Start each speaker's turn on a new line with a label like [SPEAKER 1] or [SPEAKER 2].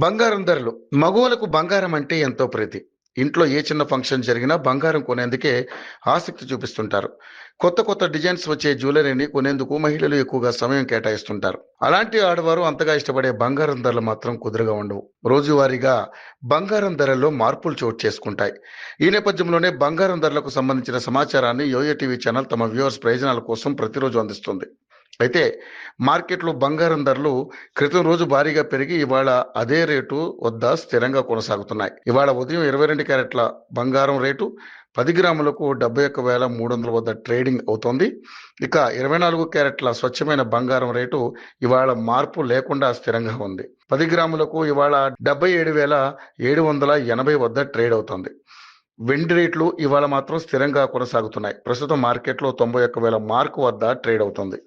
[SPEAKER 1] బంగారం ధరలు. మగవాళ్ళకు బంగారం అంటే ఎంతో ప్రీతి. ఇంట్లో ఏ చిన్న ఫంక్షన్ జరిగినా బంగారం కొనేందుకే ఆసక్తి చూపిస్తుంటారు. కొత్త కొత్త డిజైన్స్ వచ్చే జ్యువెలరీని కొనేందుకు మహిళలు ఎక్కువగా సమయం కేటాయిస్తుంటారు. అలాంటి ఆడవారు అంతగా ఇష్టపడే బంగారం ధరలు మాత్రం కుదురుగా ఉండవు. రోజువారీగా బంగారం ధరల్లో మార్పులు చోటు చేసుకుంటాయి. ఈ నేపథ్యంలోనే బంగారం ధరలకు సంబంధించిన సమాచారాన్ని యోయో టీవీ ఛానల్ తమ వ్యూవర్స్ ప్రయోజనాల కోసం ప్రతిరోజు అందిస్తుంది. అయితే మార్కెట్లో బంగారం ధరలు క్రితం రోజు భారీగా పెరిగి ఇవాళ అదే రేటు వద్ద స్థిరంగా కొనసాగుతున్నాయి. ఇవాళ ఉదయం 22 క్యారెట్ల బంగారం రేటు 10 గ్రాములకు 71,300 వద్ద ట్రేడింగ్ అవుతోంది. ఇక 24 క్యారెట్ల స్వచ్ఛమైన బంగారం రేటు ఇవాళ మార్పు లేకుండా స్థిరంగా ఉంది. 10 గ్రాములకు ఇవాళ 77,780 వద్ద ట్రేడ్ అవుతోంది. వెండి రేట్లు ఇవాళ మాత్రం స్థిరంగా కొనసాగుతున్నాయి. ప్రస్తుతం మార్కెట్లో 91,000 మార్కు వద్ద ట్రేడ్ అవుతుంది.